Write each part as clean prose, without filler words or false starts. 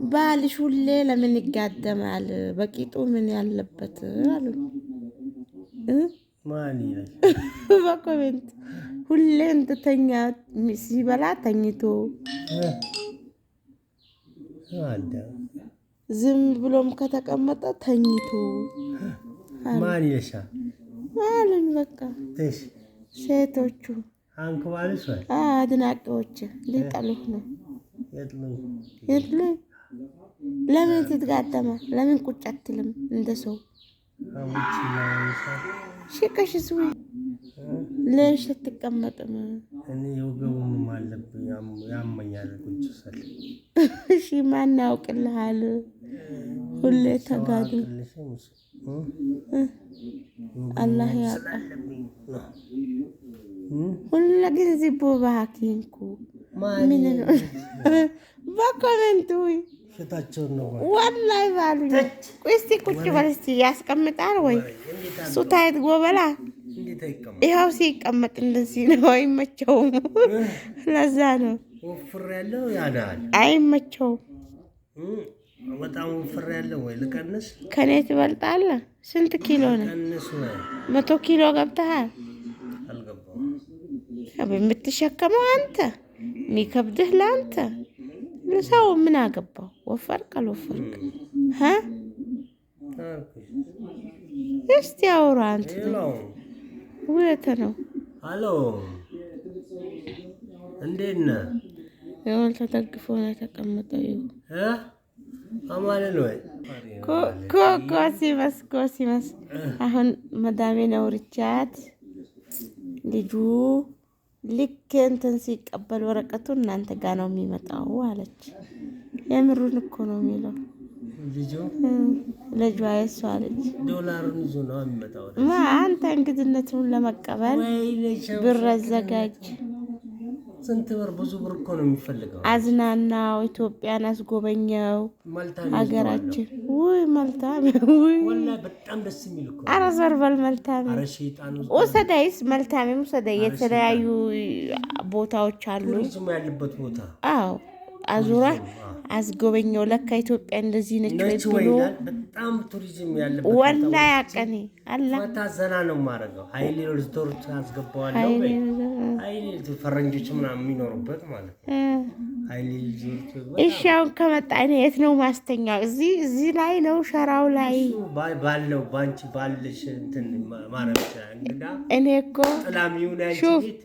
ባልሽ ሁሌ ለምን ይጋደማል? በቂጡ ምን ያለበት አሉ ማን ይላል? በኮሜንት ሁሌ እንድተኛ ሲበላ ተኝቶ አዳ ዝም ብሎም ከተቀመጠ ተኝቶ ማን ይልሻል? አሉኝ። በቃ እሺ ሴቶቹ አንክባልሽ ወይ አድናቂዎች ሊጠሉህ ነው። የጥሉኝ ለምን ትትጋደማ? ለምን ቁጭ አትልም? እንደ ሰው ሽቀሽስ ወይ ለሽ ትቀመጥም? እኔ የወገቡም አለብኝ ያመኛል ቁጭ ስል። እሺ ማን ያውቅልሃል? ሁሌ ተጋዱ አላህ ያውቃል። ሁሉ ጊዜ ቦባኪንኩ ምን ነው በኮሜንቱ ሽታቸው ነው ወላሂ ባሉኝ። እስቲ ቁጭ በል እስቲ ያስቀምጣል ወይ ሱታይት ጎበላ ይኸው ሲቀመጥ እንደዚህ ነው። አይመቸውም። ለዛ ነው ወፍር ያለው ያዳል አይመቸውም። በጣም ወፍር ያለው ወይ ልቀንስ? ከኔ ትበልጣለህ። ስንት ኪሎ ነው? 100 ኪሎ ገብተሃል። አልገባም። የምትሸከመው አንተ የሚከብድህ ለአንተ። ሰው ምን አገባው? ወፈርክ አልወፈርክ እስቲ አውራ አንተ ወተ ነው። ሃሎ እንዴት ነህ? ይኸውልህ ተደግፎ ነው የተቀመጠው። አማኑኤል ወይ ኮሲመስ አሁን መዳሜን አውርቻት ልጁ ልክ እንትን ሲቀበል ወረቀቱ እናንተ ጋር ነው የሚመጣው አለች። የምሩን እኮ ነው የሚለው ልጇ የሷ ልጅ ዶላሩን ይዞ ነው የሚመጣው። አንተ እንግድነቱን ለመቀበል ብር አዘጋጅ። ስንት ብር? ብዙ ብር እኮ ነው የሚፈልገው። አዝናናው፣ ኢትዮጵያን አስጎበኘው፣ ሀገራችን። ውይ መልታም ወላሂ በጣም ደስ የሚል እኮ። ኧረ ዞር በል መልታም። ኧረ ሸይጣን ወሰደይስ መልታም ወሰደይ። የተለያዩ ቦታዎች አሉ ቱሪዝም ያለበት ቦታ። አዎ አዙራ አስጎበኘው። ለካ ኢትዮጵያ እንደዚህ ነች ወይ ብሎ በጣም ቱሪዝም ያለበት ወላሂ አቀኔ አላ ታዘና ነው ማረጋው። ሀይሌ ሪዞርት አስገባዋለሁ። ሀይሌ ፈረንጆች ምናምን የሚኖሩበት ማለት ነው። ሀይሌ ሪዞርት እሺ። አሁን ከመጣ እኔ የት ነው ማስተኛው? እዚህ ላይ ነው ሸራው ላይ ባለው ባንቺ ባልሽ እንትን ማረግ እንግዳ እኔ እኮ ጥላሚውን ያንቺ ቤት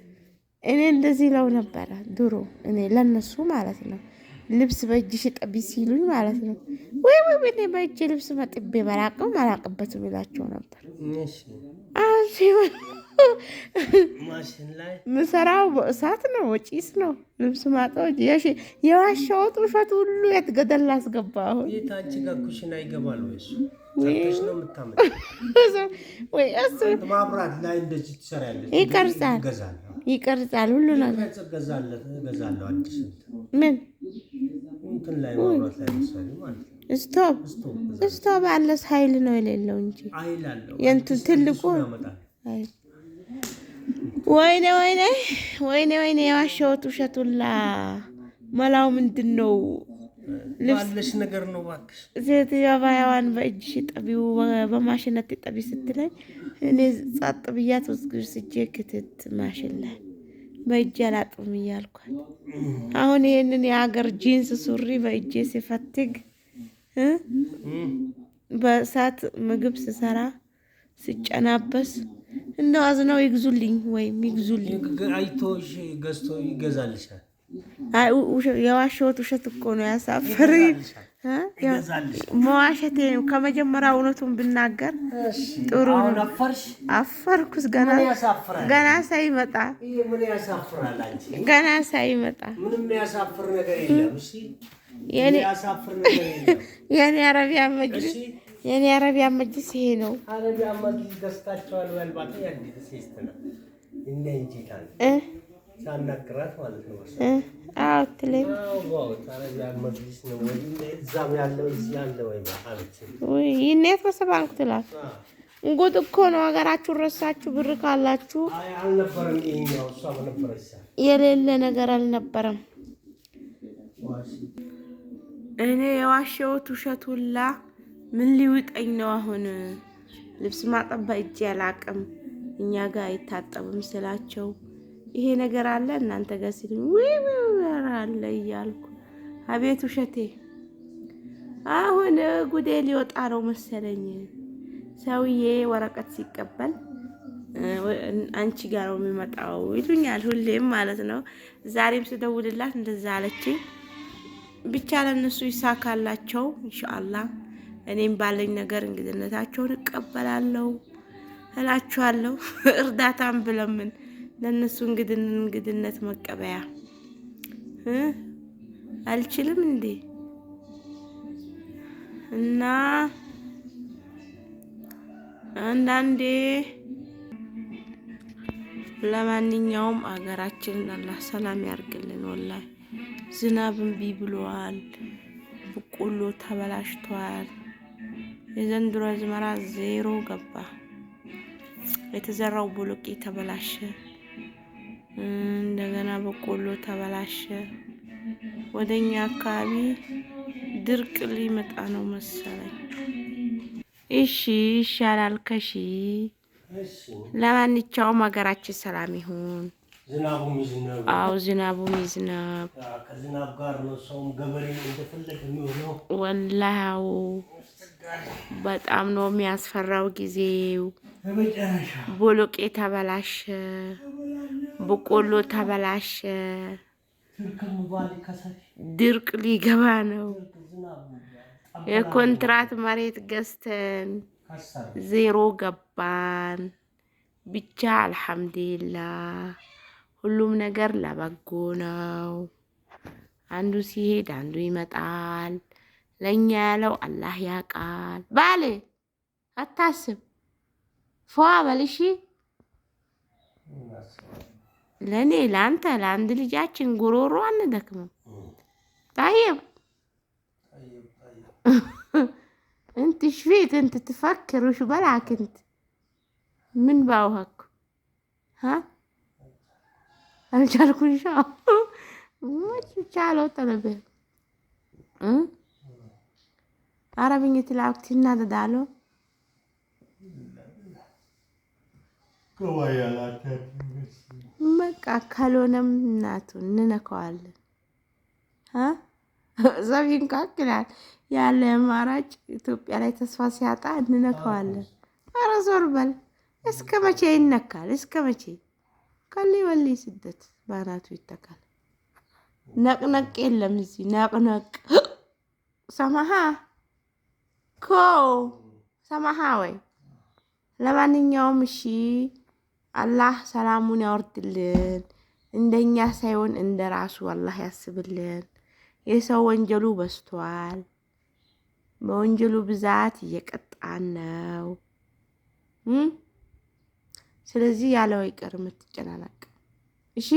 እኔ እንደዚህ ለው ነበረ ድሮ። እኔ ለነሱ ማለት ነው ልብስ በእጅሽ ጠቢ ሲሉኝ ማለት ነው። ወይ እኔ በእጅ ልብስ መጥቤ አላቅበትም ይላቸው ነበር። አሁን ሲሆን ማሽን ላይ ምሰራው በእሳት ነው፣ ጭስ ነው ልብስ ማጠብ። የዋሻሁት ውሸት ሁሉ የት ገደል ላስገባ? አሁን አንቺ ጋር ኩሽና ይገባል ወይ? ሰርተሽ ነው የምታመጪው ወይ? እሱ ማብራት ላይ እንደዚህ ትሰሪያለሽ። ይቀርጻል ሁሉ ነገር እገዛለሁ። አዲስ ምን እንትን ላይ ማብራት ላይ ምሳሌ ማለት ነው። ስቶቭ አለስ ኃይል ነው የሌለው እንጂ ኃይል አለው። የእንትን ትልቁ ወይኔ የዋሻሁት ውሸቱላ መላው ምንድን ነው? ባለሽ ነገር ነው እባክሽ። ሴትዮዋ ባያዋን በእጅሽ ጠቢው በማሽነት ጠቢ ስትለኝ እኔ ጻጥ ብያት ወስጄ ክትት ማሽን ላይ በእጄ አላጥብም እያልኳት፣ አሁን ይሄንን የሀገር ጂንስ ሱሪ በእጄ ሲፈትግ በእሳት ምግብ ስሰራ ስጨናበስ እንደው አዝነው ይግዙልኝ ወይም ይግዙልኝ። አይቶሽ ገዝቶ ይገዛልሻል። የዋሸሁት ውሸት እኮ ነው ያሳፈረኝ። መዋሸቴ ነው። ከመጀመሪያ እውነቱን ብናገር ጥሩ ነው። አፈርኩስ ገና ሳይመጣ ምንም ያሳፍር ነገር የለም። እሺ የኔ አረቢያ መጅልስ ይሄ ነው። አረቢያ መጅልስ ደስታቸዋል ወልባታ ያንዲስ ነው እንደ እንጂታን ሳናግራት ማለት ነው። አዎ ትለኝ አረቢያ መጅልስ ነው ወይ እዛም ያለው እዚህ ያለው ወይ ማለት ወይ ይኔት በሰባንኩ ትላት እንጉድ እኮ ነው። ሀገራችሁ ረሳችሁ። ብር ካላችሁ አልነበረም። ይሄኛው እሷ በነበረች የሌለ ነገር አልነበረም። እኔ የዋሸሁት ውሸት ሁላ ምን ሊውጠኝ ነው አሁን? ልብስ ማጠብ በእጄ አላቅም እኛ ጋር አይታጠብም ስላቸው ይሄ ነገር አለ እናንተ ጋር ሲሉኝ ወይ አለ እያልኩ አቤት ውሸቴ። አሁን ጉዴ ሊወጣ ነው መሰለኝ። ሰውዬ ወረቀት ሲቀበል አንቺ ጋር ነው የሚመጣው ይሉኛል ሁሌም ማለት ነው። ዛሬም ስደውልላት እንደዛ አለችኝ። ብቻ ለነሱ ይሳካላቸው ኢንሻአላህ። እኔም ባለኝ ነገር እንግድነታቸውን እቀበላለሁ እላችኋለሁ። እርዳታም ብለምን ለነሱ እንግድነት መቀበያ አልችልም እንዴ? እና አንዳንዴ ለማንኛውም አገራችንን አላህ ሰላም ያርግልን። ወላሂ ዝናብ እምቢ ብሏል። በቆሎ ተበላሽቷል። የዘንድሮ አዝመራ ዜሮ ገባ። የተዘራው ቦሎቄ ተበላሸ። እንደገና በቆሎ ተበላሸ። ወደኛ አካባቢ ድርቅ ሊመጣ ነው መሰለኝ። እሺ ይሻላል ከሺ። ለማንኛውም ሀገራችን ሰላም ይሁን። ዝናቡም ይዝነብ። አው ዝናቡም ይዝነብ። ከዝናብ ጋር ነው ሰውም ገበሬ እንደፈለገ የሚሆነው። ወላሂ በጣም ነው የሚያስፈራው ጊዜው። ቦሎቄ ተበላሸ፣ በቆሎ ተበላሸ። ድርቅ ሊገባ ነው። የኮንትራት መሬት ገዝተን ዜሮ ገባን። ብቻ አልሐምዱሊላህ ሁሉም ነገር ለበጎ ነው። አንዱ ሲሄድ አንዱ ይመጣል። ለኛ ያለው አላህ ያውቃል። ባሌ አታስብ፣ ፏ በልሺ። ለኔ ለአንተ ለአንድ ልጃችን ጉሮሮ አንደክምም። طيب انت شفيت انت تفكر وش بلعك انت من باوهك ها الجالكم شاء ما تشالو طلبه عربية تلعبتي هذا دالو በቃ ካልሆነም እናቱን እንነካዋለን። ዘቢን ካክላል ያለ አማራጭ ኢትዮጵያ ላይ ተስፋ ሲያጣ እንነካዋለን። ኧረ ዞር በል። እስከ መቼ ይነካል? እስከ መቼ? ከሊ ወሊ ስደት ባናቱ ይተካል። ነቅነቅ የለም እዚህ ነቅነቅ። ሰማሃ ኮ ሰማሃ ወይ ለማንኛውም እሺ አላህ ሰላሙን ያወርድልን። እንደኛ ሳይሆን እንደራሱ አላህ ያስብልን። የሰው ወንጀሉ በዝቷል። በወንጀሉ ብዛት እየቀጣን ነው። ስለዚህ ያለው ይቀር የምትጨናነቅ እሺ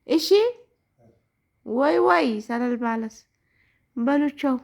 እሺ ወይ ሰለል ባለስ በሉቸው።